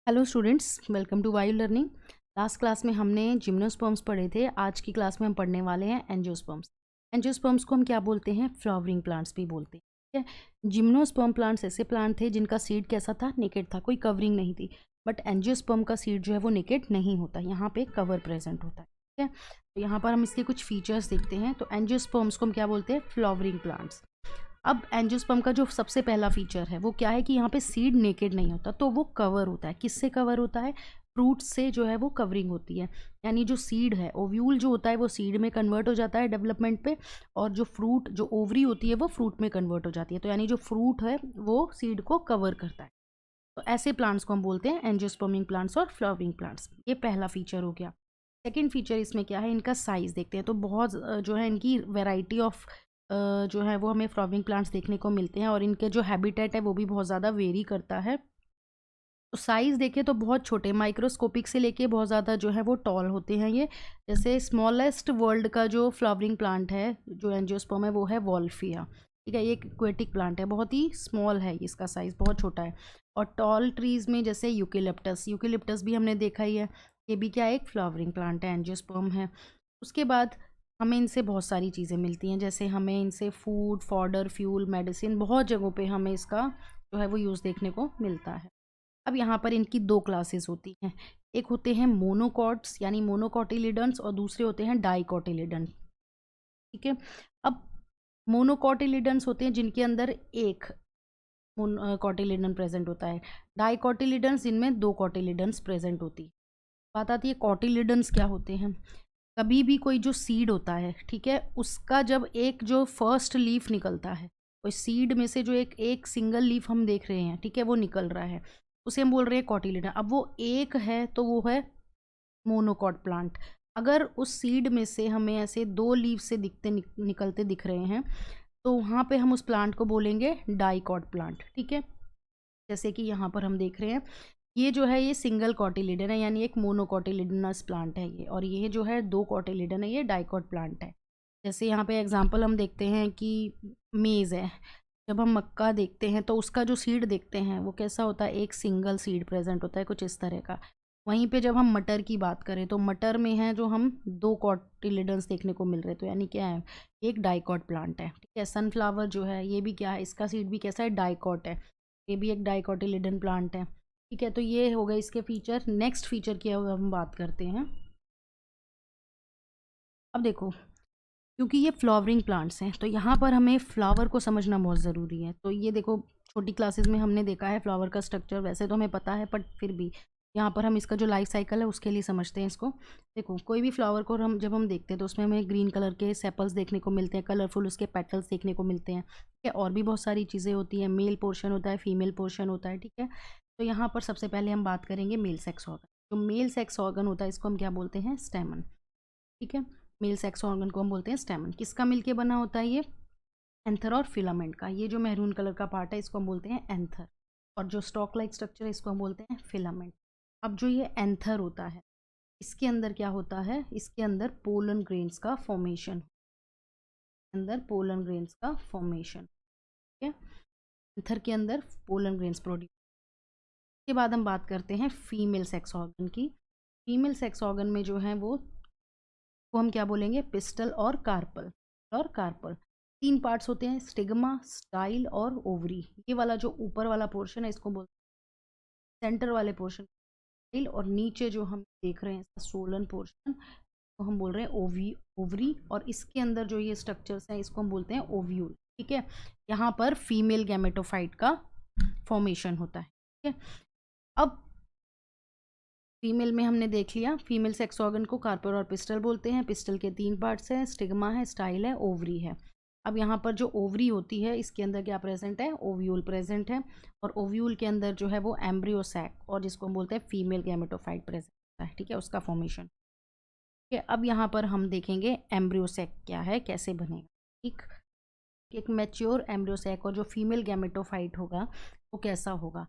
Hello students, welcome to वायु learning. Last class में हमने जिम्नोस्पर्म्स पढ़े थे। आज की क्लास में हम पढ़ने वाले हैं एंजियोस्पर्म्स। एंजियोस्पर्म्स को हम क्या बोलते हैं? फ्लावरिंग प्लांट्स भी बोलते हैं। ठीक है। जिम्नोस्पर्म प्लांट्स ऐसे प्लांट थे जिनका सीड कैसा था? नेकेड था, कोई कवरिंग नहीं थी। बट एंजियोस्पर्म का सीड जो है वो नेकेड नहीं होता, यहाँ पे कवर प्रेजेंट होता है। ठीक है। तो यहाँ पर हम इसके कुछ फीचर्स देखते हैं। तो एंजियोस्पर्म्स को हम क्या बोलते हैं? Flowering plants. अब एंजियोस्पर्म का जो सबसे पहला फीचर है वो क्या है कि यहाँ पे सीड नेकेड नहीं होता, तो वो कवर होता है। किससे कवर होता है? फ्रूट से जो है वो कवरिंग होती है। यानी जो सीड है, ओव्यूल जो होता है वो सीड में कन्वर्ट हो जाता है डेवलपमेंट पे, और जो फ्रूट, जो ओवरी होती है वो फ्रूट में कन्वर्ट हो जाती है। तो यानी जो फ्रूट है वो सीड को कवर करता है। तो ऐसे प्लांट्स को हम बोलते हैं एंजियोस्पर्मिंग प्लांट्स और फ्लावरिंग प्लांट्स। ये पहला फीचर हो गया। सेकेंड फीचर इसमें क्या है? इनका साइज़ देखते हैं। तो बहुत जो है इनकी वेराइटी ऑफ जो है वो हमें फ्लावरिंग प्लांट्स देखने को मिलते हैं, और इनके जो हैबिटेट है वो भी बहुत ज़्यादा वेरी करता है। तो साइज़ देखें तो बहुत छोटे, माइक्रोस्कोपिक से लेके बहुत ज़्यादा जो है वो टॉल होते हैं ये। जैसे स्मॉलेस्ट वर्ल्ड का जो फ्लावरिंग प्लांट है जो एंजियोस्पर्म है वो है वॉल्फिया। ठीक है, ये एक एक्वेटिक प्लांट है, बहुत ही स्मॉल है, इसका साइज़ बहुत छोटा है। और टॉल ट्रीज़ में जैसे यूकेलिप्टस, यूकेलिप्टस भी हमने देखा ही है, ये भी क्या है? एक फ्लावरिंग प्लांट है, एंजियोस्पर्म है। उसके बाद हमें इनसे बहुत सारी चीज़ें मिलती हैं, जैसे हमें इनसे फूड, फॉडर, फ्यूल, मेडिसिन, बहुत जगहों पे हमें इसका जो है वो यूज़ देखने को मिलता है। अब यहाँ पर इनकी दो क्लासेस होती हैं। एक होते हैं मोनोकॉट्स यानी मोनोकॉटिलिडन्स, और दूसरे होते हैं डाइकॉटिलिडन। ठीक है। अब मोनोकॉटिलिडन्स होते हैं जिनके अंदर एक कॉटिलिडन प्रेजेंट होता है। डाइकॉटिलिडन्स जिनमें दो कॉटिलिडन्स प्रेजेंट होती है। बात आती है कॉटिलिडन्स क्या होते हैं। कभी भी कोई जो सीड होता है, ठीक है, उसका जब एक जो फर्स्ट लीफ निकलता है, कोई सीड में से जो एक एक सिंगल लीफ हम देख रहे हैं, ठीक है, वो निकल रहा है, उसे हम बोल रहे हैं कॉटिलिडन। अब वो एक है तो वो है मोनोकॉट प्लांट। अगर उस सीड में से हमें ऐसे दो लीफ से निकलते दिख रहे हैं, तो वहाँ पे हम उस प्लांट को बोलेंगे डाइकॉट प्लांट। ठीक है। जैसे कि यहाँ पर हम देख रहे हैं, ये जो है ये सिंगल कॉटिलिडन है, यानी एक मोनोकॉटिलिडनस प्लांट है ये, और ये जो है दो कॉटिलिडन है, ये डाइकॉट प्लांट है। जैसे यहाँ पे एग्जांपल हम देखते हैं कि मेज़ है। जब हम मक्का देखते हैं तो उसका जो सीड देखते हैं वो कैसा होता है? एक सिंगल सीड प्रेजेंट होता है, कुछ इस तरह का। वहीं पे जब हम मटर की बात करें तो मटर में है जो हम दो कॉटिलिडन्स देखने को मिल रहे हैं, तो यानी क्या है? एक डाइकॉट प्लांट है। ठीक है। सनफ्लावर जो है ये भी क्या है? इसका सीड भी कैसा है? डाइकॉट है। ये भी एक डाइकोटिलिडन प्लांट है। ठीक है। तो ये हो गए इसके फीचर। नेक्स्ट फीचर की अब हम बात करते हैं। अब देखो, क्योंकि ये फ्लावरिंग प्लांट्स हैं तो यहाँ पर हमें फ्लावर को समझना बहुत ज़रूरी है। तो ये देखो, छोटी क्लासेस में हमने देखा है फ्लावर का स्ट्रक्चर, वैसे तो हमें पता है, बट फिर भी यहाँ पर हम इसका जो लाइफ साइकिल है उसके लिए समझते हैं इसको। देखो, कोई भी फ्लावर को हम जब हम देखते हैं तो उसमें हमें ग्रीन कलर के सेपल्स देखने को मिलते हैं, कलरफुल उसके पेटल्स देखने को मिलते हैं। ठीक है। और भी बहुत सारी चीज़ें होती हैं, मेल पोर्शन होता है, फीमेल पोर्शन होता है। ठीक है। तो यहाँ पर सबसे पहले हम बात करेंगे मेल सेक्स ऑर्गन। जो मेल सेक्स ऑर्गन होता है इसको हम क्या बोलते हैं? स्टेमन। ठीक है। मेल सेक्स ऑर्गन को हम बोलते हैं स्टेमन। किसका मिलके बना होता है ये? एंथर और फिलामेंट का। ये जो मैरून कलर का पार्ट है इसको हम बोलते हैं एंथर, और जो स्टॉक लाइक स्ट्रक्चर है इसको हम बोलते हैं फिलामेंट। अब जो ये एंथर होता है, इसके अंदर क्या होता है? इसके अंदर पोलन ग्रेन्स का फॉर्मेशन, अंदर पोलन ग्रेन्स का फॉर्मेशन। ठीक है। एंथर के अंदर पोलन ग्रेन्स प्रोड्यूस। के बाद हम बात करते हैं फीमेल सेक्स ऑर्गन की। फीमेल सेक्स ऑर्गन में जो है वो हम क्या बोलेंगे? पिस्टल और कार्पल। और कार्पल तीन पार्ट्स होते हैं, स्टिग्मा, स्टाइल और ओवरी। ये वाला जो ऊपर वाला पोर्शन है इसको बोलते हैं सेंटर वाले पोर्शन स्टाइल, और नीचे जो हम देख रहे हैं इसका सोलन पोर्शन तो हम बोल रहे हैं ओवरी, और इसके अंदर जो ये स्ट्रक्चर्स हैं इसको हम बोलते हैं ओव्यूल। ठीक है। यहाँ पर फीमेल गैमेटोफाइट का फॉर्मेशन होता है। ठीक है। अब फीमेल में हमने देख लिया, फीमेल सेक्स ऑर्गन को कार्पर और पिस्टल बोलते हैं। पिस्टल के तीन पार्ट्स हैं, स्टिग्मा है, स्टाइल है, ओवरी है। अब यहाँ पर जो ओवरी होती है इसके अंदर क्या प्रेजेंट है? ओव्यूल प्रेजेंट है, और ओव्यूल के अंदर जो है वो एम्ब्रियो सैक, और जिसको हम बोलते हैं फीमेल गैमेटोफाइट प्रेजेंट होता है। ठीक है, उसका फॉर्मेशन। ठीक है। अब यहाँ पर हम देखेंगे एम्ब्रियो सैक क्या है, कैसे बनेगा। ठीक। एक मैच्योर एम्ब्रियो सैक और जो फीमेल गैमेटोफाइट होगा वो कैसा होगा?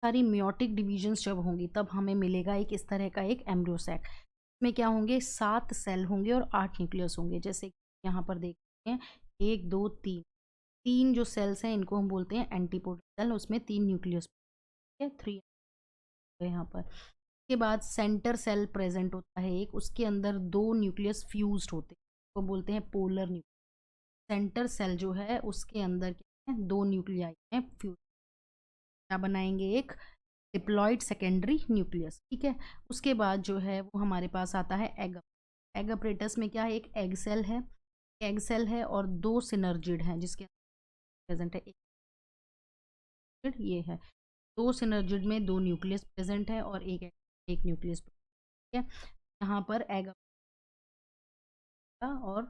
सारी मियोटिक डिवीजन्स जब होंगी तब हमें मिलेगा एक इस तरह का एक एम्ब्रियो सैक। इसमें क्या होंगे? 7 सेल होंगे और 8 न्यूक्लियस होंगे। जैसे यहाँ पर देखते हैं, 1 2 3, तीन जो सेल्स हैं इनको हम बोलते हैं एंटीपोडल सेल, उसमें 3 न्यूक्लियस है, 3 यहाँ पर। उसके बाद सेंटर सेल प्रेजेंट होता है एक, उसके अंदर दो न्यूक्लियस फ्यूज्ड होते हैं, वो बोलते हैं पोलर न्यूक्लियस। सेंटर सेल जो है उसके अंदर क्या है, दो न्यूक्लियाई हैं फ्यूज, क्या बनाएंगे, एक डिप्लॉयड सेकेंडरी न्यूक्लियस। ठीक है, उसके बाद जो है वो हमारे पास आता है एग। एग अपरेटस में क्या है, एक एग सेल है और दो सिनर्जिड हैं जिसके प्रेजेंट है एक, ये है दो सिनर्जिड में दो न्यूक्लियस प्रेजेंट है और एक न्यूक्लियस। ठीक है, यहाँ पर एग और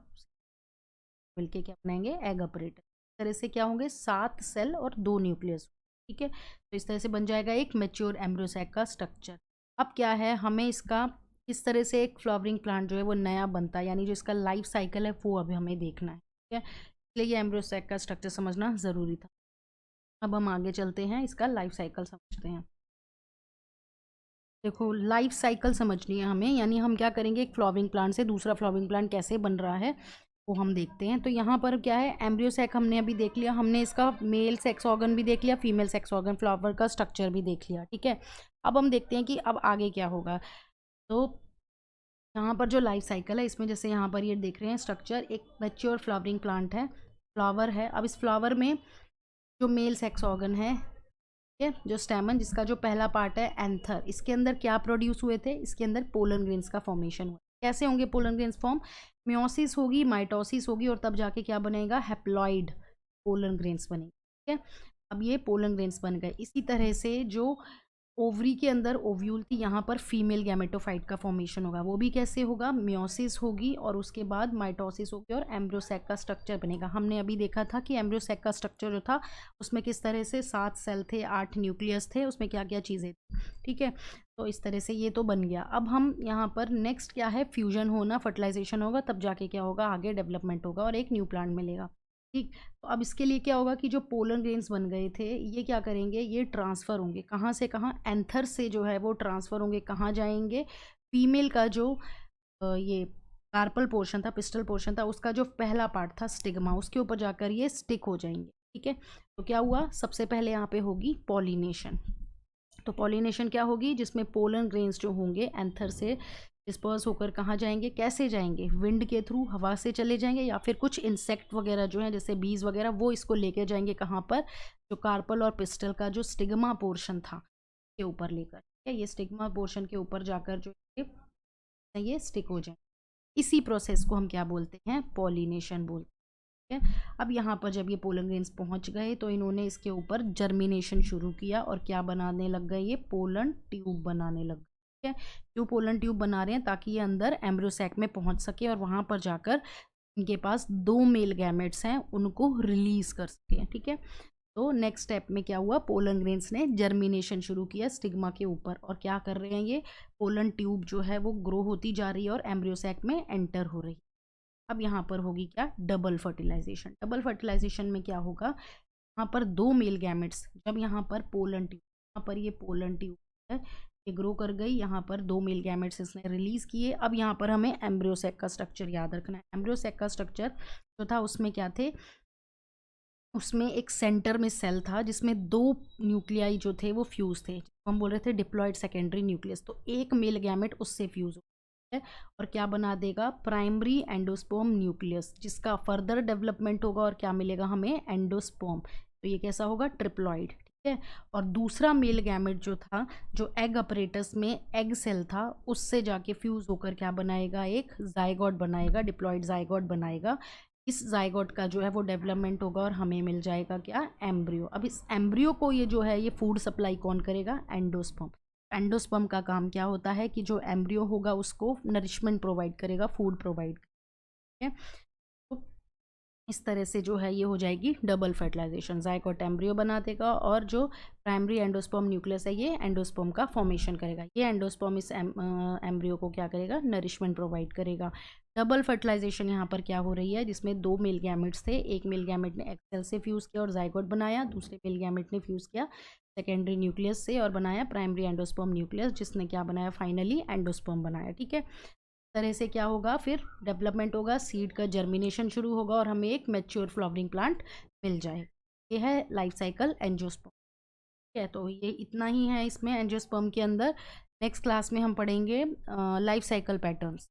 मिलके क्या बनाएंगे, एग अपरेटर। इस तरह से क्या होंगे, 7 सेल और 2 न्यूक्लियस। ठीक है, तो इस तरह से बन जाएगा एक मैच्योर एम्ब्रियोसैक का स्ट्रक्चर। अब क्या है, हमें इसका इस तरह से एक फ्लावरिंग प्लांट जो है वो नया बनता है, यानी जो इसका लाइफ साइकिल है वो अभी हमें देखना है। ठीक है, इसलिए ये एम्ब्रियोसैक का स्ट्रक्चर समझना ज़रूरी था। अब हम आगे चलते हैं, इसका लाइफ साइकिल समझते हैं। देखो, लाइफ साइकिल समझनी है हमें, यानी हम क्या करेंगे, एक फ्लावरिंग प्लांट से दूसरा फ्लावरिंग प्लांट कैसे बन रहा है वो हम देखते हैं। तो यहाँ पर क्या है, एम्ब्रियोसैक हमने अभी देख लिया, हमने इसका मेल सेक्स ऑर्गन भी देख लिया, फीमेल सेक्स ऑर्गन, फ्लावर का स्ट्रक्चर भी देख लिया। ठीक है, अब हम देखते हैं कि अब आगे क्या होगा। तो यहाँ पर जो लाइफ साइकिल है इसमें, जैसे यहाँ पर ये देख रहे हैं स्ट्रक्चर, एक मैच्योर फ्लावरिंग प्लांट है, फ्लावर है। अब इस फ्लावर में जो मेल सेक्स ऑर्गन है, ठीक है, जो स्टेमन जिसका जो पहला पार्ट है एंथर, इसके अंदर क्या प्रोड्यूस हुए थे, इसके अंदर पोलन ग्रेन्स का फॉर्मेशन हुआ। कैसे होंगे पोलन ग्रेन्स फॉर्म, मियोसिस होगी, माइटोसिस होगी और तब जाके क्या बनेगा, हैप्लॉइड पोलन ग्रेन्स बनेंगे। ठीक है, अब ये पोलन ग्रेन्स बन गए। इसी तरह से जो ओवरी के अंदर ओव्यूल थी, यहाँ पर फीमेल गैमेटोफाइट का फॉर्मेशन होगा, वो भी कैसे होगा, मियोसिस होगी और उसके बाद माइटोसिस होगी और एम्ब्रियोसैक का स्ट्रक्चर बनेगा। हमने अभी देखा था कि एम्ब्रियोसैक का स्ट्रक्चर जो था उसमें किस तरह से 7 सेल थे, 8 न्यूक्लियस थे, उसमें क्या क्या चीज़ें थी। ठीक है, तो इस तरह से ये तो बन गया। अब हम यहाँ पर नेक्स्ट क्या है, फ्यूजन होना, फर्टिलाइजेशन होगा, तब जाके क्या होगा, आगे डेवलपमेंट होगा और एक न्यू प्लांट मिलेगा। ठीक, तो अब इसके लिए क्या होगा कि जो पोलन ग्रेन्स बन गए थे ये क्या करेंगे, ये ट्रांसफ़र होंगे, कहाँ से कहाँ, एंथर से जो है वो ट्रांसफ़र होंगे, कहाँ जाएंगे, फीमेल का जो ये कार्पल पोर्शन था, पिस्टल पोर्शन था, उसका जो पहला पार्ट था स्टिग्मा, उसके ऊपर जाकर ये स्टिक हो जाएंगे। ठीक है, तो क्या हुआ, सबसे पहले यहाँ पे होगी पॉलिनेशन। तो पॉलिनेशन क्या होगी, जिसमें पोलन ग्रेन्स जो होंगे एंथर से डिस्पर्स होकर कहाँ जाएंगे, कैसे जाएंगे, विंड के थ्रू, हवा से चले जाएंगे, या फिर कुछ इंसेक्ट वगैरह जो हैं जैसे बीज वगैरह, वो इसको लेके जाएंगे कहाँ पर, जो कार्पल और पिस्टल का जो स्टिग्मा पोर्शन था के ऊपर लेकर। ठीक है, ये स्टिग्मा पोर्शन के ऊपर जाकर जो ये स्टिक हो जाए, इसी प्रोसेस को हम क्या बोलते हैं, पॉलिनेशन बोलते हैं। ठीक है, अब यहाँ पर जब ये पोलन ग्रेन्स पहुँच गए तो इन्होंने इसके ऊपर जर्मिनेशन शुरू किया और क्या बनाने लग गए, ये पोलन ट्यूब बनाने लग गए। ठीक है, क्यों पोलन ट्यूब बना रहे हैं, ताकि ये अंदर एम्ब्रियोसैक में पहुँच सके और वहाँ पर जाकर इनके पास 2 मेल गैमेट्स हैं उनको रिलीज कर सके। ठीक है, तो नेक्स्ट स्टेप में क्या हुआ, पोलन ग्रेन्स ने जर्मिनेशन शुरू किया स्टिग्मा के ऊपर और क्या कर रहे हैं, ये पोलन ट्यूब जो है वो ग्रो होती जा रही है और एम्ब्रियोसैक में एंटर हो रही है। अब यहाँ पर होगी क्या, डबल फर्टिलाइजेशन। डबल फर्टिलाइजेशन में क्या होगा, यहाँ पर 2 मेल गैमेट्स, जब यहाँ पर पोलन ट्यूब, यहाँ पर ये पोलन ट्यूब है, ये ग्रो कर गई, यहाँ पर 2 मेल गैमेट्स इसने रिलीज किए। अब यहाँ पर हमें एम्ब्रियोसैक का स्ट्रक्चर याद रखना है। एम्ब्रियोसैक का स्ट्रक्चर जो था उसमें क्या थे, उसमें एक सेंटर में सेल था जिसमें 2 न्यूक्लियाई जो थे वो फ्यूज थे, हम बोल रहे थे डिप्लॉयड सेकेंडरी न्यूक्लियस। तो एक मेल गैमेट उससे फ्यूज है और क्या बना देगा, प्राइमरी एंडोस्पर्म न्यूक्लियस, जिसका फर्दर डेवलपमेंट होगा और क्या मिलेगा हमें, एंडोस्पर्म। तो ये कैसा होगा, ट्रिप्लॉइड। ठीक है, और दूसरा मेल गैमेट जो था, जो एग अपरेटस में एग सेल था, उससे जाके फ्यूज होकर क्या बनाएगा, एक जाइगोट बनाएगा, डिप्लॉयड जाइगोट बनाएगा। इस जाइगोट का जो है वो डेवलपमेंट होगा और हमें मिल जाएगा क्या, एम्ब्रियो। अब इस एम्ब्रियो को ये जो है ये फूड सप्लाई कौन करेगा, एंडोस्पर्म। एंडोस्पर्म का काम क्या होता है कि जो एम्ब्रियो होगा उसको नरिशमेंट प्रोवाइड करेगा, फूड प्रोवाइड करेगा। तो इस तरह से जो है ये हो जाएगी डबल फर्टिलाइजेशन, जाइगोट एम्ब्रियो बना देगा और जो प्राइमरी एंडोस्पर्म न्यूक्लियस है ये एंडोस्पर्म का फॉर्मेशन करेगा। ये एंडोस्पर्म इस एम्ब्रियो को क्या करेगा, नरिशमेंट प्रोवाइड करेगा। डबल फर्टिलाइजेशन यहाँ पर क्या हो रही है, जिसमें 2 मेल गैमेट्स थे, एक मेल गैमेट ने एग सेल से फ्यूज़ किया और जाइगोट बनाया, दूसरे मेल गैमेट ने फ्यूज़ किया सेकेंडरी न्यूक्लियस से और बनाया प्राइमरी एंडोस्पर्म न्यूक्लियस, जिसने क्या बनाया, फाइनली एंडोस्पर्म बनाया। ठीक है, तरह से क्या होगा, फिर डेवलपमेंट होगा, सीड का जर्मिनेशन शुरू होगा और हमें एक मैच्योर फ्लावरिंग प्लांट मिल जाए। ये है लाइफ साइकिल एंजियोस्पर्म। है, तो ये इतना ही है इसमें एंजियोस्पर्म के अंदर। नेक्स्ट क्लास में हम पढ़ेंगे लाइफ साइकिल पैटर्न्स।